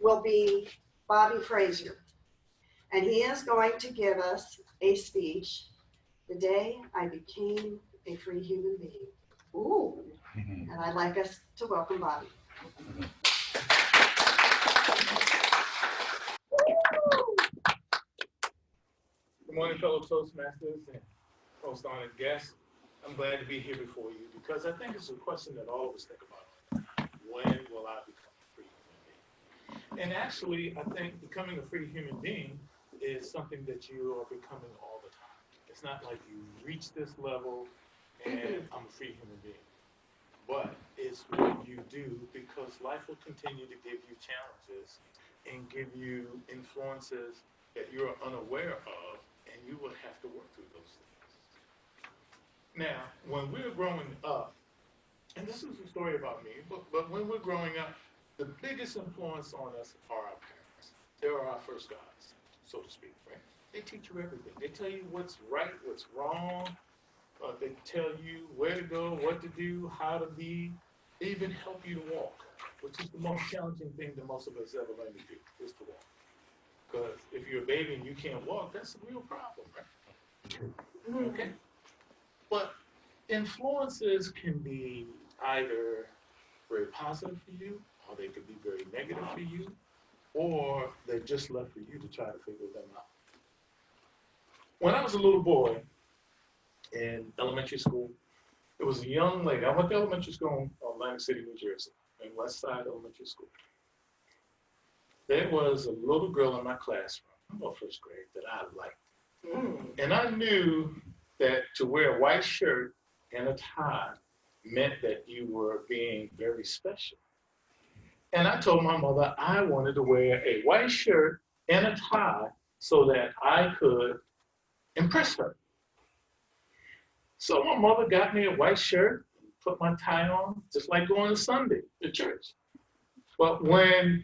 will be Bobby Frazier. And he is going to give us a speech, The Day I Became a Free Human Being. Ooh. And I'd like us to welcome Bobby. Good morning, fellow Toastmasters and honored guests. I'm glad to be here before you because I think it's a question that all of us think about. When will I become a free human being? And actually, I think becoming a free human being is something that you are becoming all the time. It's not like you reach this level and I'm a free human being. But it's what you do because life will continue to give you challenges and give you influences that you're unaware of, and you will have to work through those things. Now, when we're growing up, and this is a story about me, but when we're growing up, the biggest influence on us are our parents. They're our first guides, so to speak, right? They teach you everything. They tell you what's right, what's wrong. They tell you where to go, what to do, how to be. They even help you to walk, which is the most challenging thing that most of us ever learn to do, is to walk. Because if you're a baby and you can't walk, that's a real problem, right? Okay? But influences can be either very positive for you, or they could be very negative for you, or they're just left for you to try to figure them out. When I was a little boy in elementary school, there was a young lady. I went to elementary school in Atlantic City, New Jersey, in West Side Elementary School. There was a little girl in my classroom, about first grade, that I liked. And I knew that to wear a white shirt and a tie meant that you were being very special. And I told my mother I wanted to wear a white shirt and a tie so that I could impress her. So my mother got me a white shirt, put my tie on, just like going to Sunday to church. But when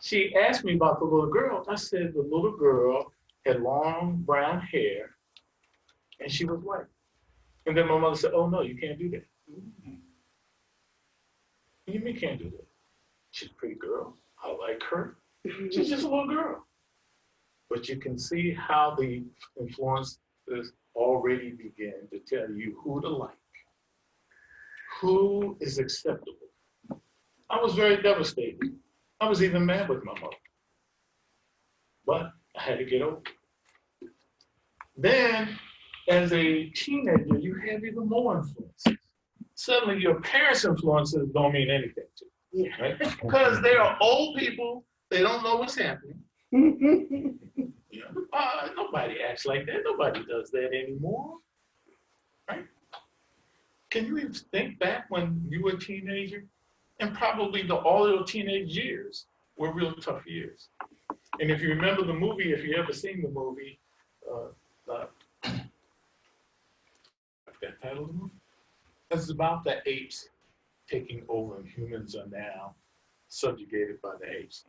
she asked me about the little girl, I said the little girl had long brown hair and she was white. And then my mother said, oh no, you can't do that. You mean can't do that? She's a pretty girl. I like her. She's just a little girl. But you can see how the influences already begin to tell you who to like, who is acceptable. I was very devastated. I was even mad with my mother. But I had to get over it. Then, as a teenager, you have even more influences. Suddenly, your parents' influences don't mean anything to you, right? Because they are old people, they don't know what's happening. You know, nobody acts like that. Nobody does that anymore, right? Can you even think back when you were a teenager? And probably all your teenage years were real tough years. And if you remember the movie, if you ever seen the movie, that title of the movie? It's about the apes taking over and humans are now subjugated by the apes.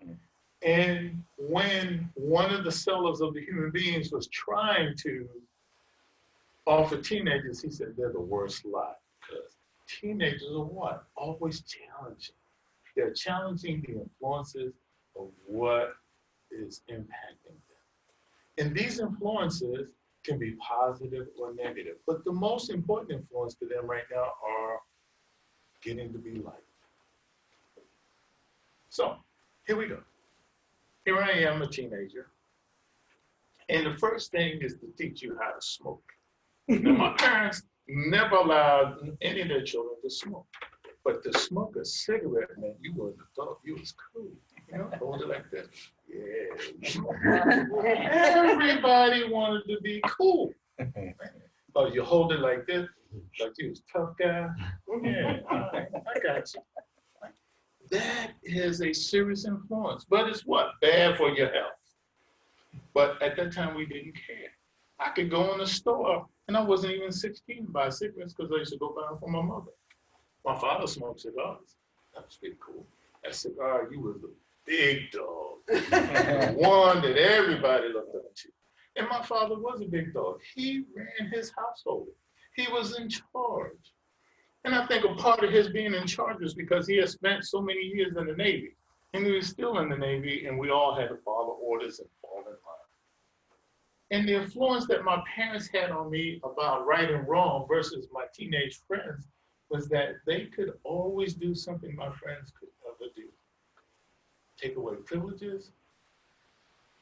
And when one of the sellers of the human beings was trying to offer teenagers, he said they're the worst lot. Because teenagers are what? Always challenging. They're challenging the influences of what is impacting them. And these influences can be positive or negative. But the most important influence to them right now are getting to be liked. So here we go. Here I am, a teenager. And the first thing is to teach you how to smoke. Now, my parents never allowed any of their children to smoke. But to smoke a cigarette meant you were an adult, you was cool. You know, hold it like this. Yeah. Everybody wanted to be cool. Or you hold it like this, like you was a tough guy. Yeah, I got you. That is a serious influence. But it's what? Bad for your health. But at that time, we didn't care. I could go in the store, and I wasn't even 16 to buy cigarettes because I used to go buy them for my mother. My father smoked cigars. That was pretty cool. That cigar, you was the big dog. The one that everybody looked up to. And my father was a big dog. He ran his household. He was in charge. And I think a part of his being in charge is because he had spent so many years in the Navy. And he was still in the Navy, and we all had to follow orders and fall in line. And the influence that my parents had on me about right and wrong versus my teenage friends was that they could always do something my friends could never do. Take away privileges,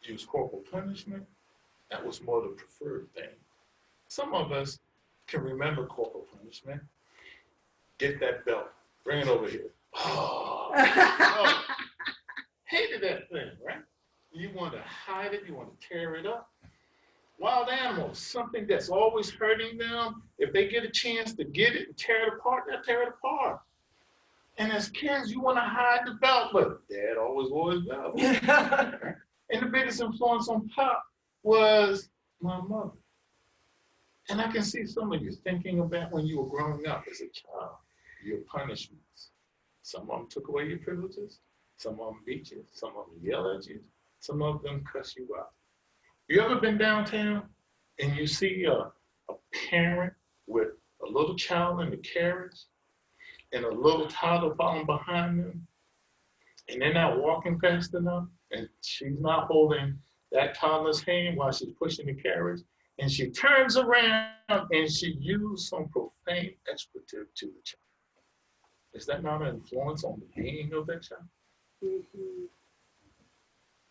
use corporal punishment. That was more the preferred thing. Some of us can remember corporal punishment. Get that belt. Bring it over here. Oh, hated that thing, right? You want to hide it. You want to tear it up. Wild animals, something that's always hurting them. If they get a chance to get it and tear it apart, they'll tear it apart. And as kids, you want to hide the belt, but Dad always wore his belt. And the biggest influence on Pop was my mother. And I can see some of you thinking about when you were growing up as a child, your punishments. Some of them took away your privileges. Some of them beat you. Some of them yell at you. Some of them cuss you out. You ever been downtown and you see a parent with a little child in the carriage and a little toddler following behind them, and they're not walking fast enough, and she's not holding that toddler's hand while she's pushing the carriage, and she turns around and she used some profane expletive to the child? Is that not an influence on the being of that child? Mhm.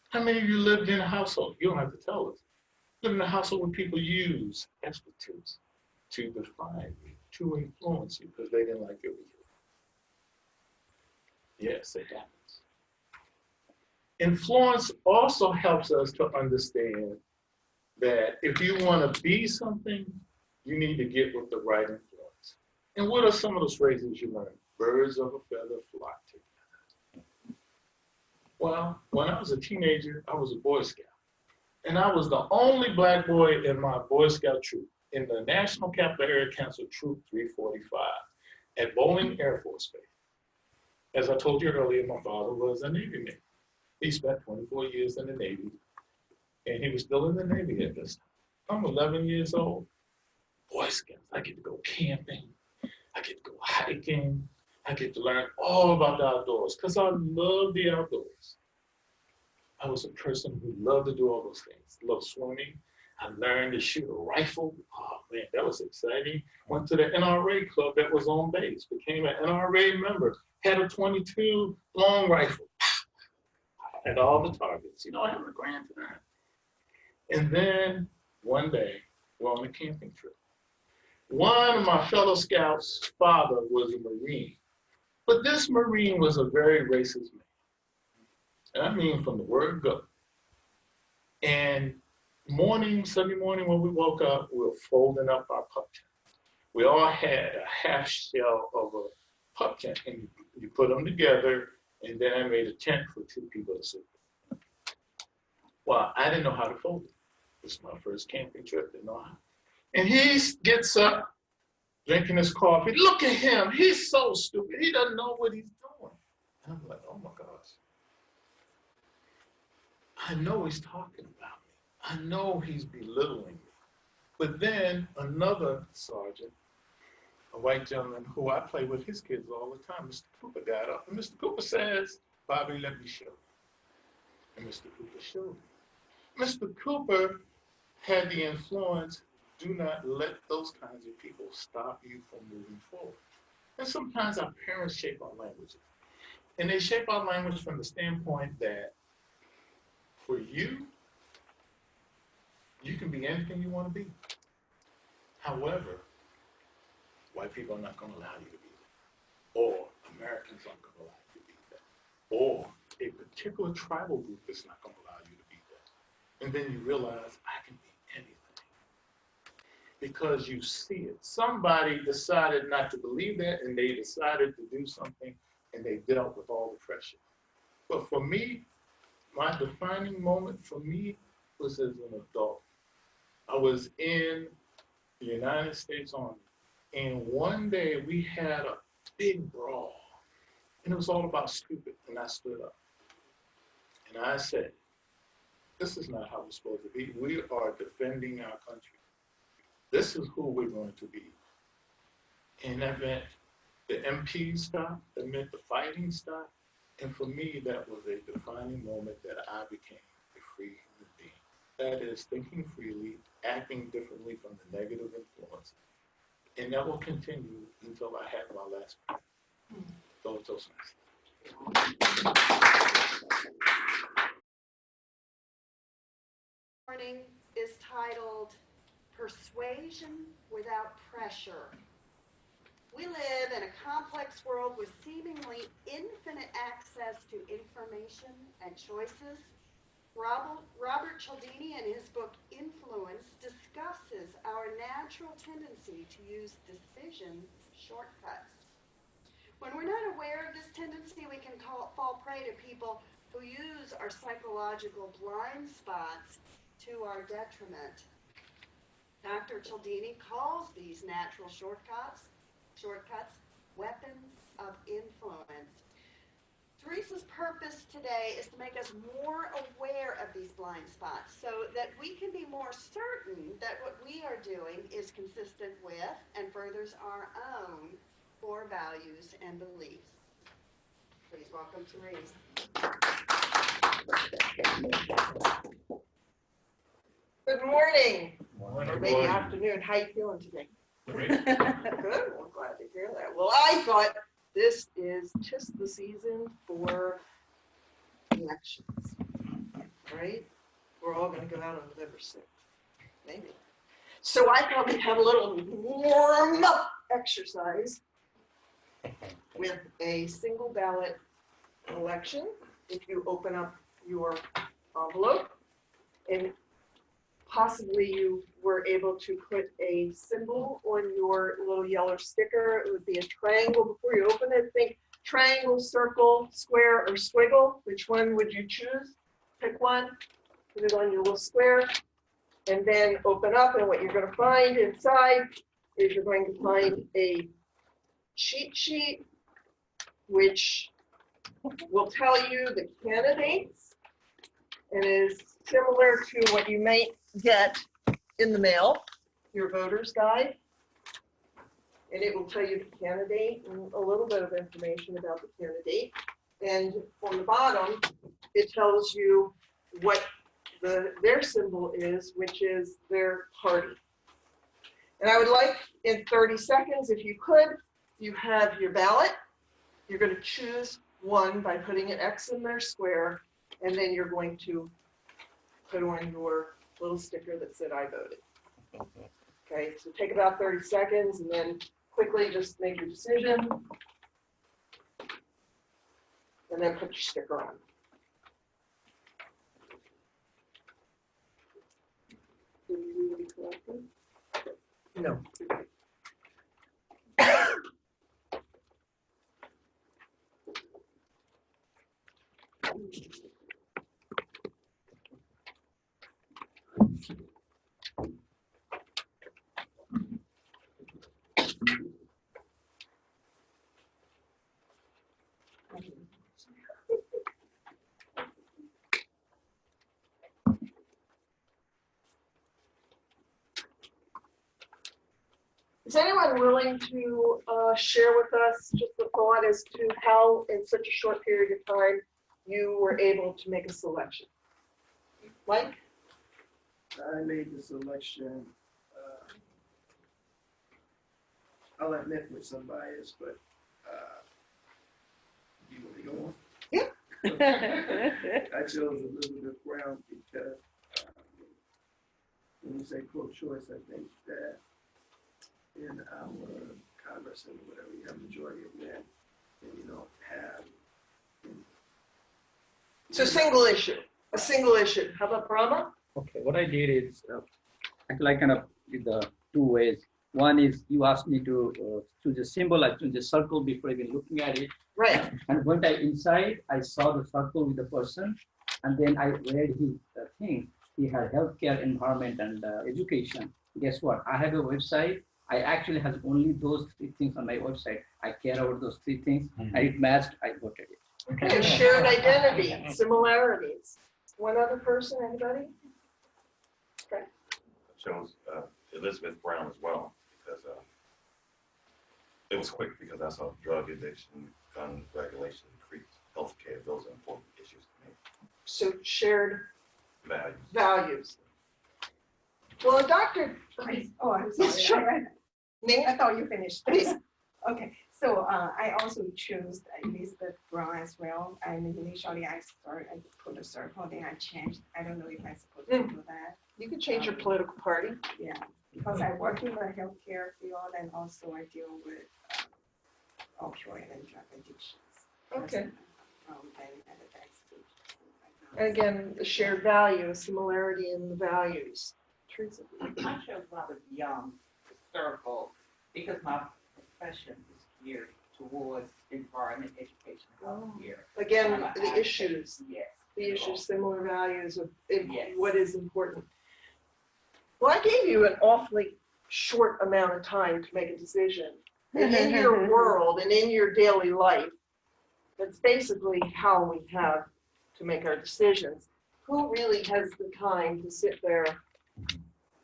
How many of you lived in a household? You don't have to tell us. Lived in a household where people use expletives to define you, to influence you because they didn't like your behavior. Yes, it happens. Influence also helps us to understand that if you want to be something, you need to get with the right influence. And what are some of those phrases you learned? Birds of a feather flock together. Well, when I was a teenager, I was a Boy Scout. And I was the only black boy in my Boy Scout troop in the National Capital Area Council Troop 345 at Bowling Air Force Base. As I told you earlier, my father was a Navy man. He spent 24 years in the Navy, and he was still in the Navy at this time. I'm 11 years old. Boy Scouts, I get to go camping. I get to go hiking. I get to learn all about the outdoors because I love the outdoors. I was a person who loved to do all those things. Loved swimming. I learned to shoot a rifle. Oh man, that was exciting. Went to the NRA club that was on base. Became an NRA member. Had a 22 long rifle. Had all the targets. You know, having a grand time. And then one day, we're on a camping trip. One of my fellow scouts' father was a Marine. But this Marine was a very racist man. And I mean from the word go. And Sunday morning when we woke up, we were folding up our pup tent. We all had a half shell of a pup tent, and you put them together, and then I made a tent for two people to sleep in. Well, I didn't know how to fold it. This was my first camping trip, didn't know how. And he gets up, drinking his coffee. Look at him, he's so stupid. He doesn't know what he's doing. And I'm like, oh my gosh. I know he's talking about me. I know he's belittling me. But then another sergeant, a white gentleman who I play with his kids all the time, Mr. Cooper, got up. And Mr. Cooper says, Bobby, let me show you. And Mr. Cooper showed me. Mr. Cooper had the influence, do not let those kinds of people stop you from moving forward. And sometimes our parents shape our languages. And they shape our language from the standpoint that for you, you can be anything you want to be. However, white people are not going to allow you to be that. Or Americans aren't going to allow you to be that. Or a particular tribal group is not going to allow you to be that. And then you realize, I can be anything. Because you see it. Somebody decided not to believe that, and they decided to do something, and they dealt with all the pressure. But for me, my defining moment for me was as an adult. I was in the United States Army, and one day we had a big brawl, and it was all about stupid, and I stood up. And I said, this is not how we're supposed to be. We are defending our country. This is who we're going to be. And that meant the MPs stopped, that meant the fighting stopped, And for me, that was a defining moment that I became a free human being. That is thinking freely, acting differently from the negative influence. And that will continue until I have my last breath. Fellow Toastmasters. Morning is titled Persuasion Without Pressure. We live in a complex world with seemingly infinite access to information and choices. Robert Cialdini, in his book Influence, discusses our natural tendency to use decision shortcuts. When we're not aware of this tendency, we can fall prey to people who use our psychological blind spots to our detriment. Dr. Cialdini calls these natural shortcuts weapons of influence. Teresa's purpose today is to make us more aware of these blind spots so that we can be more certain that what we are doing is consistent with and furthers our own core values and beliefs. Please welcome Teresa. Good morning. Or maybe afternoon. How you feeling today? Great. Good. Well, I'm glad to hear that. Well, I thought this is just the season for elections, right? We're all going to go out on November 6th, maybe. So I thought we'd have a little warm-up exercise with a single ballot election. If you open up your envelope and possibly you were able to put a symbol on your little yellow sticker. It would be a triangle before you open it. Think triangle, circle, square, or squiggle. Which one would you choose? Pick one, put it on your little square, and then open up. And what you're going to find inside is you're going to find a cheat sheet, which will tell you the candidates and is similar to what you might get in the mail, your voter's guide, and it will tell you the candidate and a little bit of information about the candidate. And on the bottom, it tells you what their symbol is, which is their party. And I would like, in 30 seconds, if you could, you have your ballot. You're going to choose one by putting an X in their square, and then you're going to put on your little sticker that said I voted. Okay, so take about 30 seconds and then quickly just make your decision and then put your sticker on. Did you really collect them? No. Is anyone willing to share with us just the thought as to how, in such a short period of time, you were able to make a selection? Mike? I made the selection, I'll admit with some bias, but you want to go on? Yeah. I chose Elizabeth Brown because when you say pro-choice, I think that in our Congress and whatever, you have majority of men, and you don't have. So a single issue. How about Brahma? Okay, what I did is actually I kind of did the two ways. One is you asked me to choose a symbol. I chose a circle before even looking at it. Right. And when I inside, I saw the circle with the person, and then I read his thing. He had healthcare, environment, and education. Guess what? I have a website. I actually have only those three things on my website. I care about those three things, and it matched. I voted it. Okay. Shared identity, similarities. One other person, anybody? Okay. I chose Elizabeth Brown as well because it was quick because I saw drug addiction, gun regulation, increased healthcare. Those are important issues to me. So shared Values. values. Well, Dr. I'm sorry. Yes, sure. I thought you finished. Please. Okay, so I also chose Elizabeth Brown as well. And initially I put a circle, then I changed. I don't know if I'm supposed to do that. You can change your political party. Yeah, because I work in the healthcare field and also I deal with opioid and drug addictions. Okay. And at the back stage, things like that. Again, the shared value, similarity in the values. Teresa. I chose Robert Young circle because my profession is geared towards environment, education, and healthcare. Again, the issues, Yes. the issues, similar values of Yes. what is important. Well, I gave you an awfully short amount of time to make a decision. And in your world and in your daily life, that's basically how we have to make our decisions. Who really has the time to sit there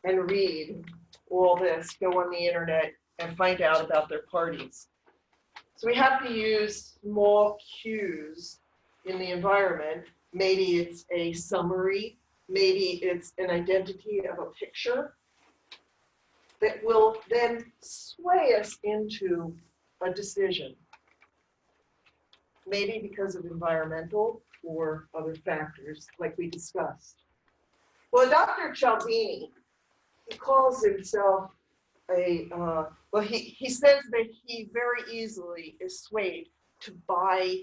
and read all this, go on the internet and find out about their parties? So we have to use small cues in the environment. Maybe it's a summary, maybe it's an identity of a picture that will then sway us into a decision. Maybe because of environmental or other factors like we discussed. Well, Dr. Cialdini, he calls himself he says that he very easily is swayed to buy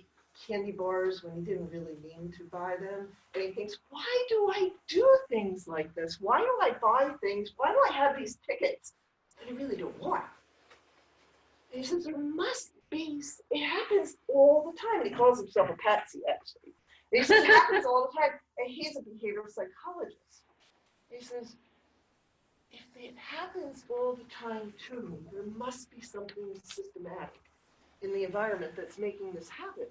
candy bars when he didn't really mean to buy them. And he thinks, why do I do things like this? Why do I buy things? Why do I have these tickets that I really don't want? And he says, there must be, it happens all the time. And he calls himself a patsy, actually. And he says, it happens all the time. And he's a behavioral psychologist. He says, if it happens all the time to me, there must be something systematic in the environment that's making this happen.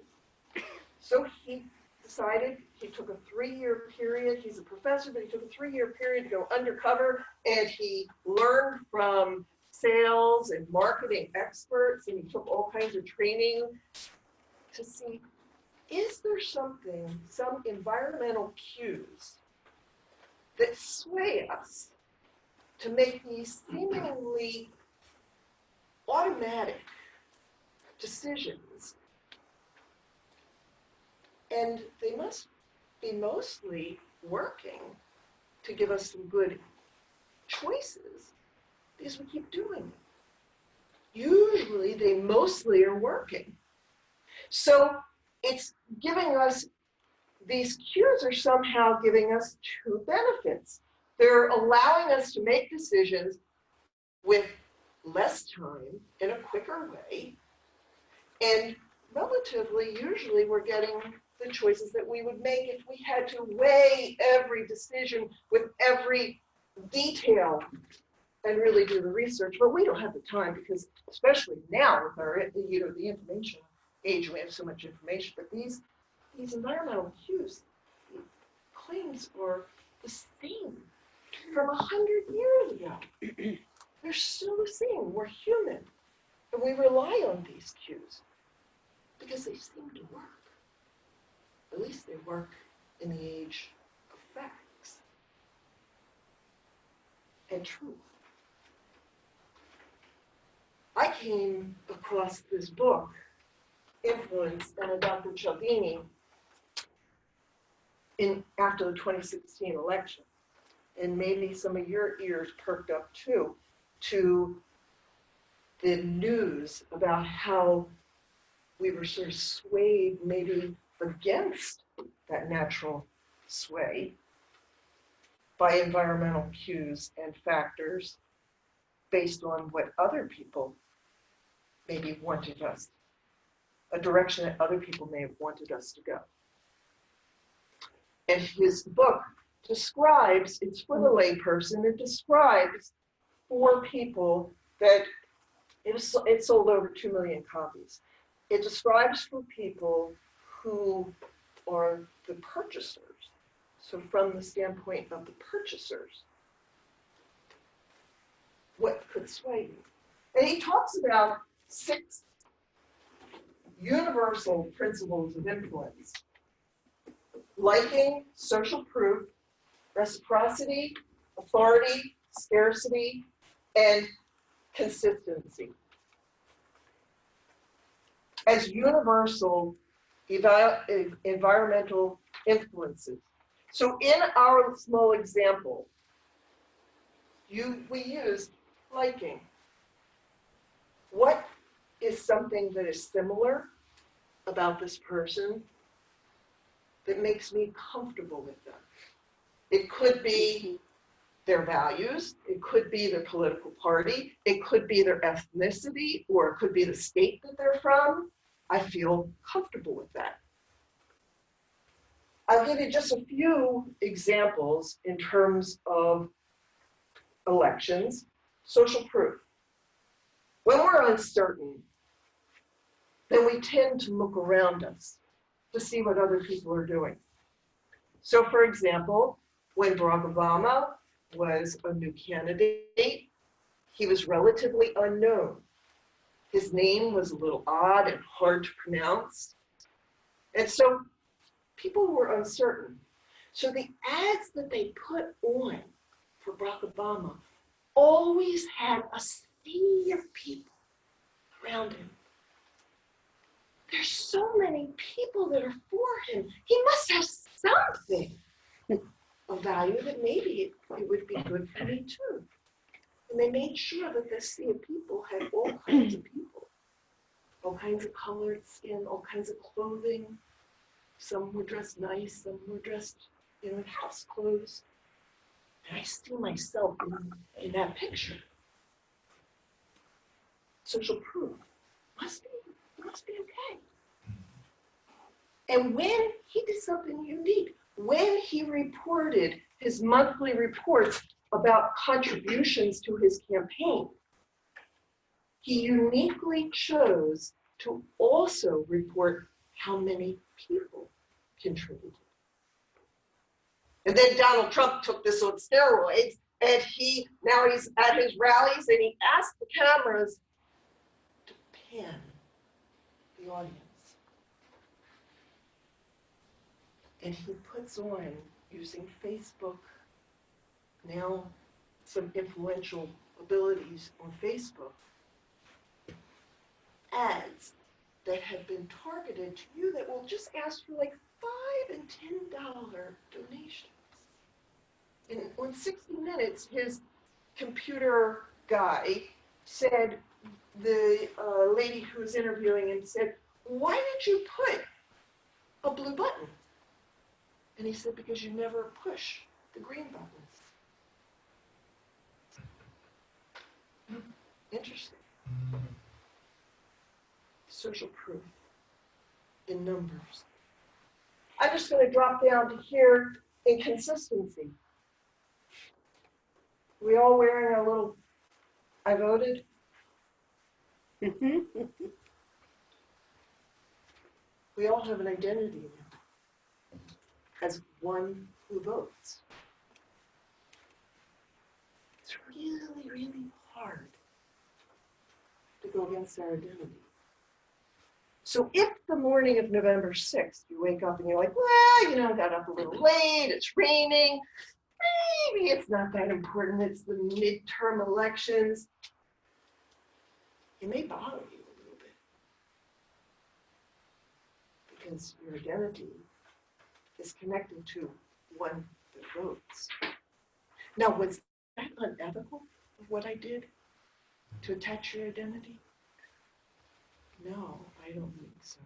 So he decided, he took a 3-year period. He's a professor, but he took a 3-year period to go undercover, and he learned from sales and marketing experts, and he took all kinds of training to see, is there something, some environmental cues that sway us to make these seemingly automatic decisions? And they must be mostly working to give us some good choices because we keep doing it. Usually they mostly are working. So it's giving us, these cues are somehow giving us 2 benefits. They're allowing us to make decisions with less time in a quicker way. And relatively, usually we're getting the choices that we would make if we had to weigh every decision with every detail and really do the research. But we don't have the time because, especially now with our, the information age, we have so much information. But these environmental cues, the claims are the same from 100 years ago. They're still the same. We're human. And we rely on these cues because they seem to work. At least they work in the age of facts and truth. I came across this book, Influence, and Dr. Cialdini after the 2016 election. And maybe some of your ears perked up too, to the news about how we were sort of swayed maybe against that natural sway by environmental cues and factors based on what other people maybe wanted us, a direction that other people may have wanted us to go. And his book describes, it's for the layperson, it describes 4 people that, it sold over 2 million copies. It describes for people who are the purchasers. So from the standpoint of the purchasers, what could sway you? And he talks about 6 universal principles of influence: liking, social proof, reciprocity, authority, scarcity, and consistency. As universal environmental influences. So in our small example, we used liking. What is something that is similar about this person that makes me comfortable with them? It could be their values, it could be their political party, it could be their ethnicity, or it could be the state that they're from. I feel comfortable with that. I'll give you just a few examples in terms of elections. Social proof. When we're uncertain, then we tend to look around us to see what other people are doing. So for example, when Barack Obama was a new candidate, he was relatively unknown. His name was a little odd and hard to pronounce. And so people were uncertain. So the ads that they put on for Barack Obama always had a sea of people around him. There's so many people that are for him. He must have something of value that maybe it would be good for me too. And they made sure that this sea of people had all kinds of people, all kinds of colored skin, all kinds of clothing. Some were dressed nice, some were dressed, in house clothes. And I see myself in that picture. Social proof must be okay. And when he did something unique, when he reported his monthly reports about contributions to his campaign, he uniquely chose to also report how many people contributed. And then Donald Trump took this on steroids, and now he's at his rallies, and he asked the cameras to pan the audience. And he puts on, using Facebook, now some influential abilities on Facebook, ads that have been targeted to you that will just ask for like $5 and $10 donations. And on 60 Minutes, his computer guy said, the lady who was interviewing him said, "Why did you put a blue button?" And he said, "Because you never push the green buttons." Interesting. Social proof in numbers. I'm just going to drop down to here, inconsistency. We all wearing a little, I voted? We all have an identity now as one who votes. It's really, really hard to go against our identity. So if the morning of November 6th, you wake up and you're like, well, I got up a little late, it's raining, maybe it's not that important, it's the midterm elections, it may bother you a little bit because your identity is connected to one that votes. Now, was that unethical of what I did to attach your identity? No, I don't think so.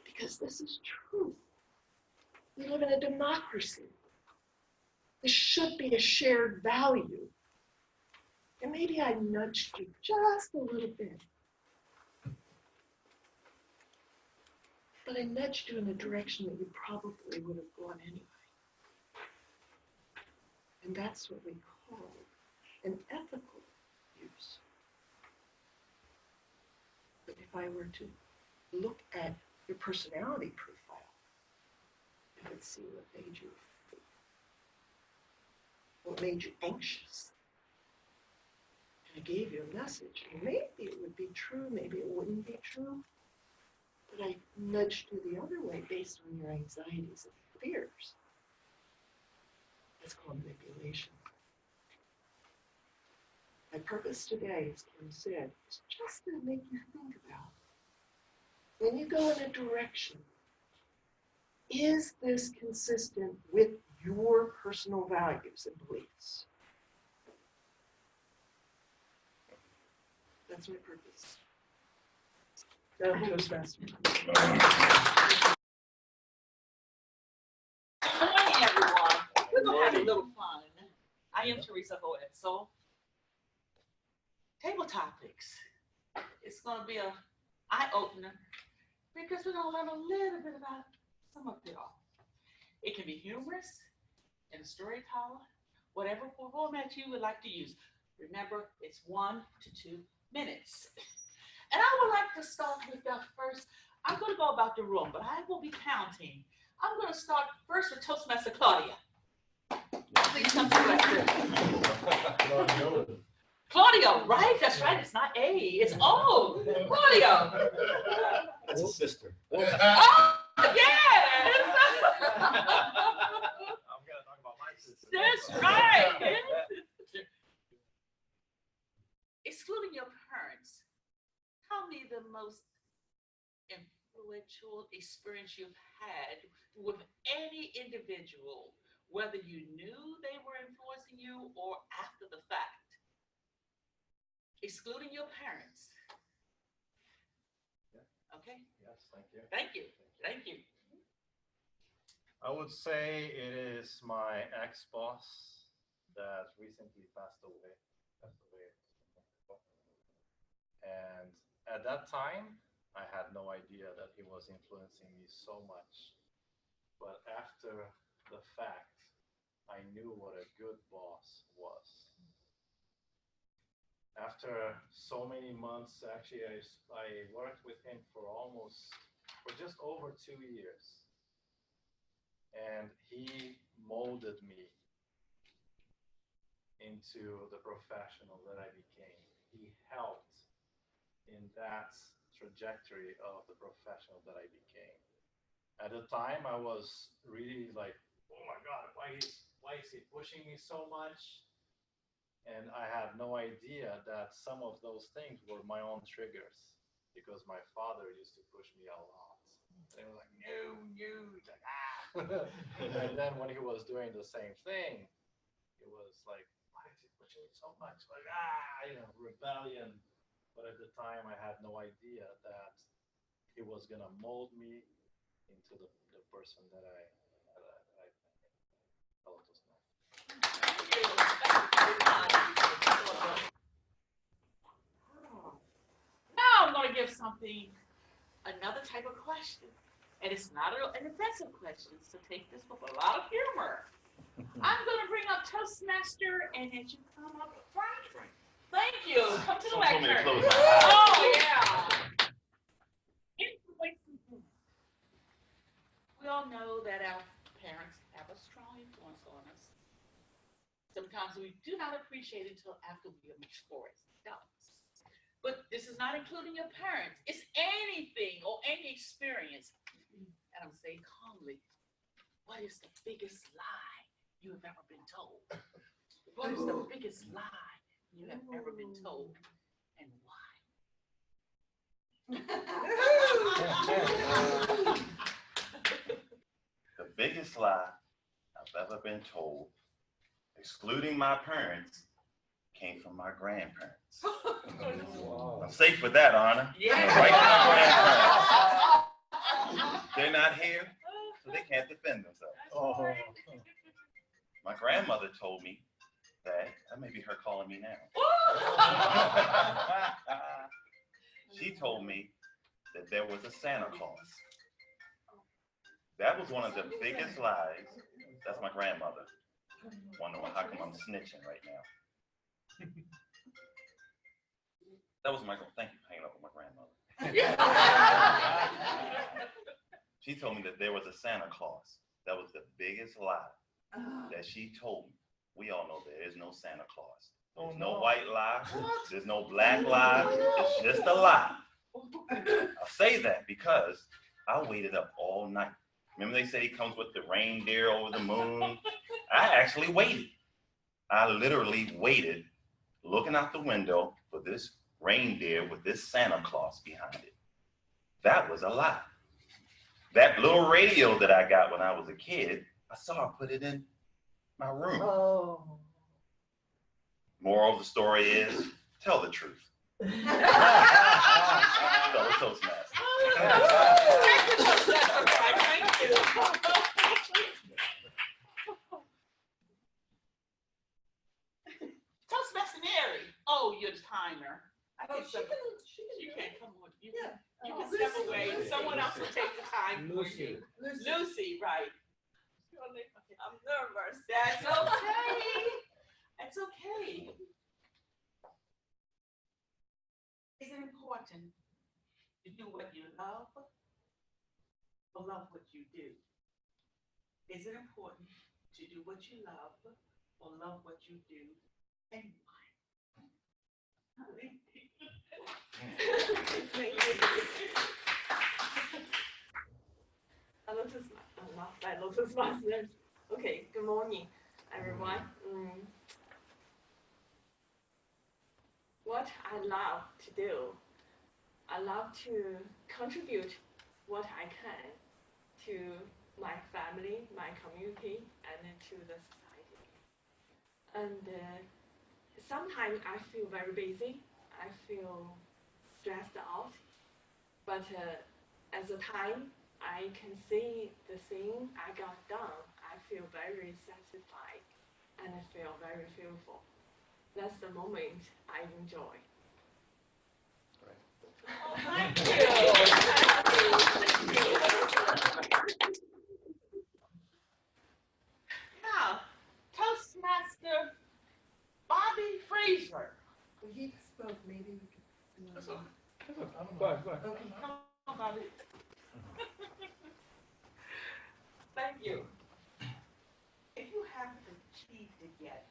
Because this is true. We live in a democracy. This should be a shared value. And maybe I nudged you just a little bit. But I nudged you in a direction that you probably would have gone anyway. And that's what we call an ethical use. But if I were to look at your personality profile, I would see what made you afraid, what made you anxious. And I gave you a message. And maybe it would be true, maybe it wouldn't be true. but I nudged you the other way based on your anxieties and fears. That's called manipulation. My purpose today, as Kim said, is just to make you think about when you go in a direction, is this consistent with your personal values and beliefs? That's my purpose. Now, Toastmasters. Good morning, everyone. We're gonna have a little fun. I am Teresa Hoetzel. Table topics. It's gonna be a eye-opener because we're gonna learn a little bit about some of it all. It can be humorous and a storyteller, whatever format you would like to use. Remember, it's 1 to 2 minutes. And I would like to start with the first. I'm going to go about the room, but I will be counting. I'm going to start first with Toastmaster Claudia. Please come to the Claudio, right? That's right. It's not A. It's O. Claudio. That's a sister. Oh, yes. I'm gonna talk about my sister. That's right. Excluding your parents, tell me the most influential experience you've had with any individual, whether you knew they were influencing you or after the fact. Excluding your parents. Okay? Yes, thank you. Thank you. Thank you. I would say it is my ex-boss that recently passed away. And at that time, I had no idea that he was influencing me so much. But after the fact, I knew what a good boss was. After so many months, actually, I worked with him for just over 2 years. And he molded me into the professional that I became. He helped in that trajectory of the professional that I became. At the time, I was really like, oh my God, why is he pushing me so much? And I had no idea that some of those things were my own triggers because my father used to push me a lot. And he was like, no, like, ah. And then when he was doing the same thing, it was like, why is he pushing me so much? Like, rebellion. But at the time, I had no idea that he was going to mold me into the person that I felt was now. Now I'm going to give another type of question. And it's not an offensive question, so take this with a lot of humor. I'm going to bring up Toastmaster, and as you come up, Frank. Thank you. Come to the lectern. Oh, yeah. We all know that our parents have a strong influence on us. Sometimes we do not appreciate it until after we are mature as adults. But this is not including your parents. It's anything or any experience. And I'm saying calmly, what is the biggest lie you have ever been told? What is the biggest lie you have ever been told, and why? The biggest lie I've ever been told, excluding my parents, came from my grandparents. I'm safe with that, Anna. Yeah. Right to my grandparents. They're not here, so they can't defend themselves. Oh. My grandmother told me that may be her calling me now. She told me that there was a Santa Claus. That was one of the biggest lies. That's my grandmother. Wonder how come I'm snitching right now. That was thank you for hanging up with my grandmother. She told me that there was a Santa Claus. That was the biggest lie that she told me. We all know there is no Santa Claus. There's no white lie. There's no black lie. It's just a lie. I say that because I waited up all night. Remember they say he comes with the reindeer over the moon? I actually waited. I literally waited looking out the window for this reindeer with this Santa Claus behind it. That was a lie. That little radio that I got when I was a kid, I saw her put it in my room. Oh. Moral of the story is, tell the truth. Fellow Toastmasters. Thank you. Toastmaster Mary. Oh, you're the timer. I Oh, can she step- can You do can't it. come on. You Yeah. can Oh, step Lucy. away. Someone else will take the time for you. Lucy, right. I'm nervous. That's okay. That's okay. Is it important to do what you love or love what you do? Is it important to do what you love or love what you do and why? Hello, Toastmasters. Okay, good morning, everyone. What I love to do, I love to contribute what I can to my family, my community, and to the society. And sometimes I feel very busy. I feel stressed out. But as a time I can see the thing I got done, I feel very satisfied and I feel very fearful. That's the moment I enjoy. Oh, thank you. Now, Toastmaster Bobby Fraser. He spoke, maybe we could. That's all. Go ahead. Okay. Come on, Bobby. Thank you. If you haven't achieved it yet,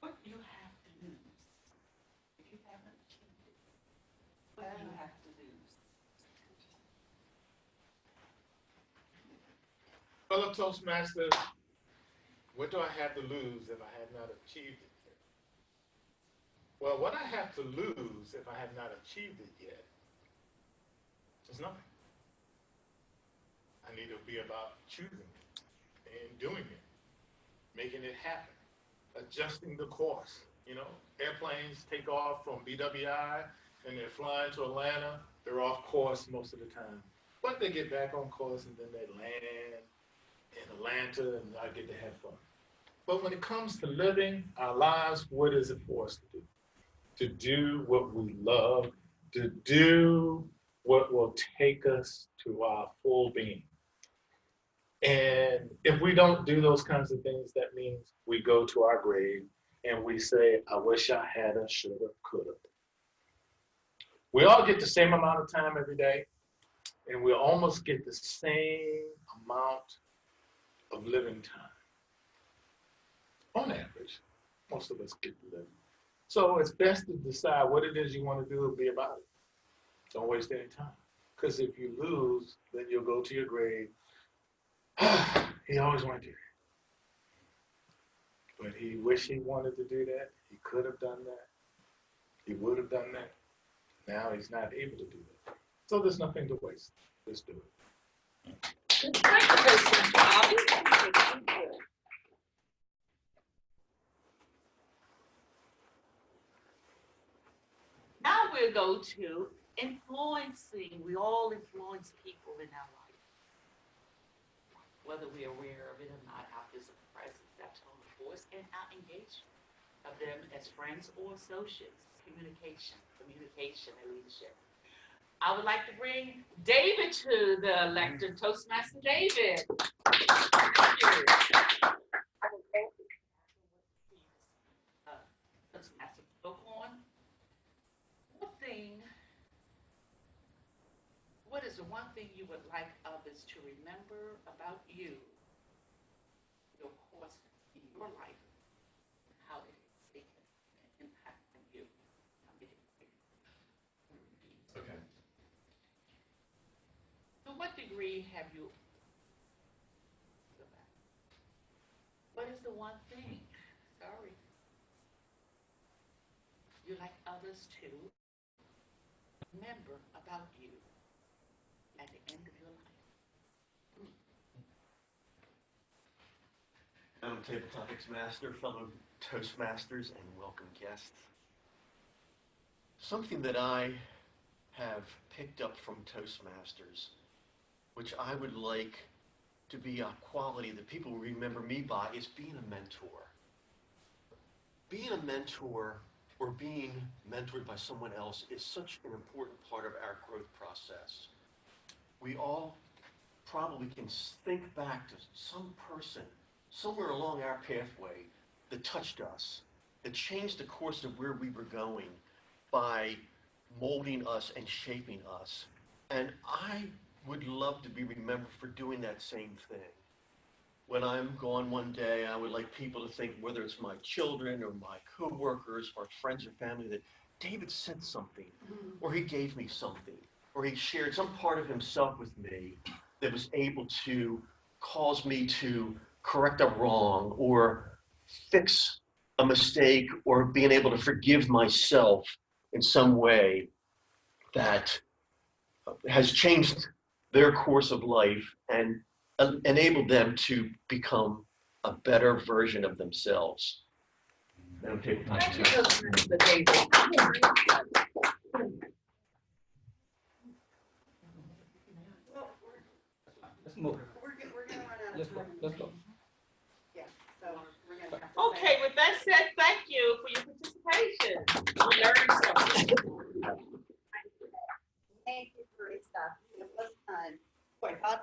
what do you have to lose? If you haven't achieved it, what do you have to lose? Fellow Toastmasters, what do I have to lose if I have not achieved it yet? Well, what I have to lose if I have not achieved it yet is nothing. I need to be about choosing it and doing it, making it happen, adjusting the course. You know, airplanes take off from BWI and they're flying to Atlanta. They're off course most of the time, but they get back on course and then they land in Atlanta and I get to have fun. But when it comes to living our lives, what is it for us to do? To do what we love, to do what will take us to our full being. And if we don't do those kinds of things, that means we go to our grave and we say, I wish I had a, shoulda, coulda. We all get the same amount of time every day, and we almost get the same amount of living time. On average, most of us get to live. So it's best to decide what it is you want to do and be about it. Don't waste any time. Because if you lose, then you'll go to your grave. He always wanted to do that. But he wished he wanted to do that. He could have done that. He would have done that. Now he's not able to do that. So there's nothing to waste. Just do it. Now we'll go to influencing. We all influence people in our life. Whether we're aware of it or not, our physical presence, our tone of voice, and our engagement of them as friends or associates. Communication and leadership. I would like to bring David to the lectern. Toastmaster David. Thank you. Toastmaster Bullhorn. What is the one thing you would like others to remember about you, your course in your life, how it has taken an impact on you? degree have you? What is the one thing? Sorry. You like others to remember about you at the end of your life? I'm Table Topics Master, fellow Toastmasters, and welcome guests. Something that I have picked up from Toastmasters, which I would like to be a quality that people remember me by, is being a mentor. Being a mentor or being mentored by someone else is such an important part of our growth process. We all probably can think back to some person somewhere along our pathway that touched us, that changed the course of where we were going by molding us and shaping us. And I would love to be remembered for doing that same thing. When I'm gone one day, I would like people to think, whether it's my children or my coworkers or friends or family, that David said something, or he gave me something, or he shared some part of himself with me that was able to cause me to correct a wrong or fix a mistake, or being able to forgive myself in some way that has changed their course of life and enabled them to become a better version of themselves. Thank you, Mr. David. Let's move. We're gonna run out Let's of go. time. Let's go. Yeah, so we're gonna have to. Okay, with that said, thank you for your participation. We learned something. Thank you for your stuff. It was fun. Boy, thought.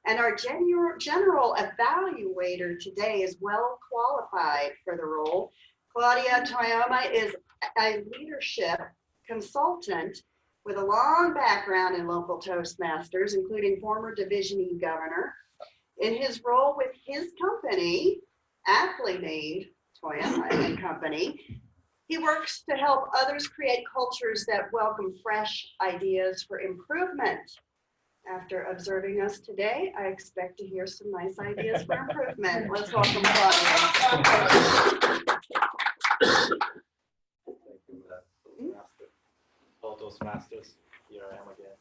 And our general evaluator today is well qualified for the role. Claudia Toyama is a leadership consultant with a long background in local Toastmasters, including former Division E governor. In his role with his company, aptly named Toyama and Company, he works to help others create cultures that welcome fresh ideas for improvement. After observing us today, I expect to hear some nice ideas for improvement. Let's welcome Claudia. Thank you, Toastmaster. All Toastmasters, here I am again.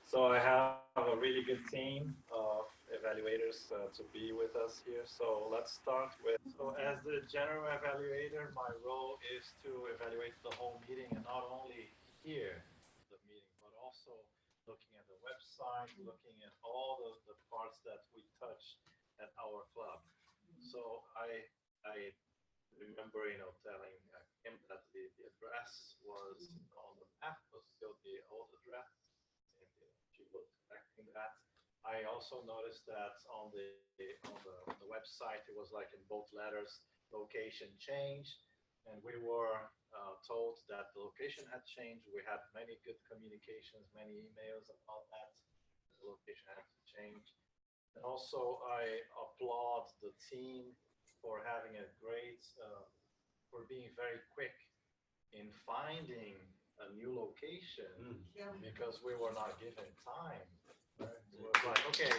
So I have a really good team of evaluators to be with us here. So let's start with, so as the general evaluator, my role is to evaluate the whole meeting, and not only here, the meeting, but also looking at the website, looking at all the parts that we touch at our club. So I remember, telling him that the address was on the map, was still the old address, and she was correcting that. I also noticed that on the website, it was like in both letters, location changed, and we were told that the location had changed. We had many good communications, many emails about that. The location had to change. And also, I applaud the team for having a great, for being very quick in finding a new location, because we were not given time. Right? It was like, okay,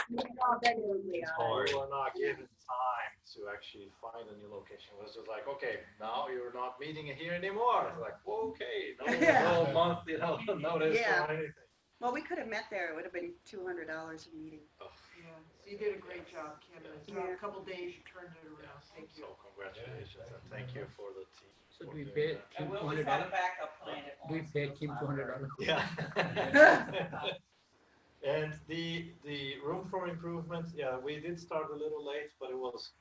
we were not given time to actually find a new location. It was just like, okay, now you're not meeting here anymore. It's like, okay, no month, notice or anything. Well, we could have met there. It would have been $200 a meeting. Oh. Yeah, so you did a great job, Kim. In a couple days, you turned it around. Thank you. So congratulations, and thank you for the team. So do we pay And Kim we always have a $200? backup plan. Do we pay Kim $200? Yeah. And the room for improvement, yeah, we did start a little late, but it was,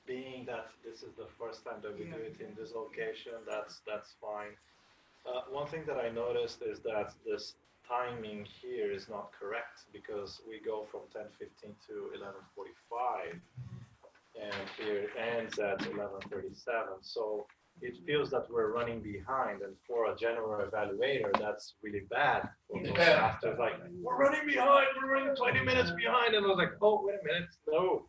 being that this is the first time that we do it in this location, that's fine. One thing that I noticed is that this timing here is not correct, because we go from 10:15 to 11:45, and here it ends at 11:37. So it feels that we're running behind, and for a general evaluator, that's really bad. For Toastmasters, like, we're running behind, we're running 20 minutes behind, and I was like, oh, wait a minute, no,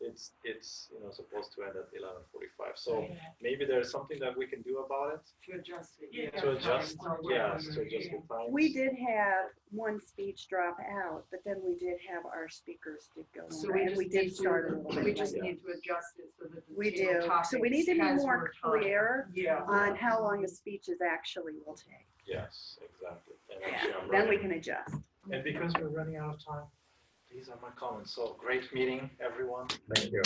it's supposed to end at 11:45. So maybe there's something that we can do about it To adjust it. Yeah. to adjust. Yes, to adjust the times. We did have one speech drop out, but then we did have our speakers did go So over, we and just we did need start a to, little bit we just later. need to adjust it so that the We table do. topics So we need to be has more time. clear Yeah. on how long the speeches actually will take. Yes, exactly. And Yeah, actually, I'm then we running- can adjust. And because we're running out of time, these are my comments. So great meeting, everyone. Thank you.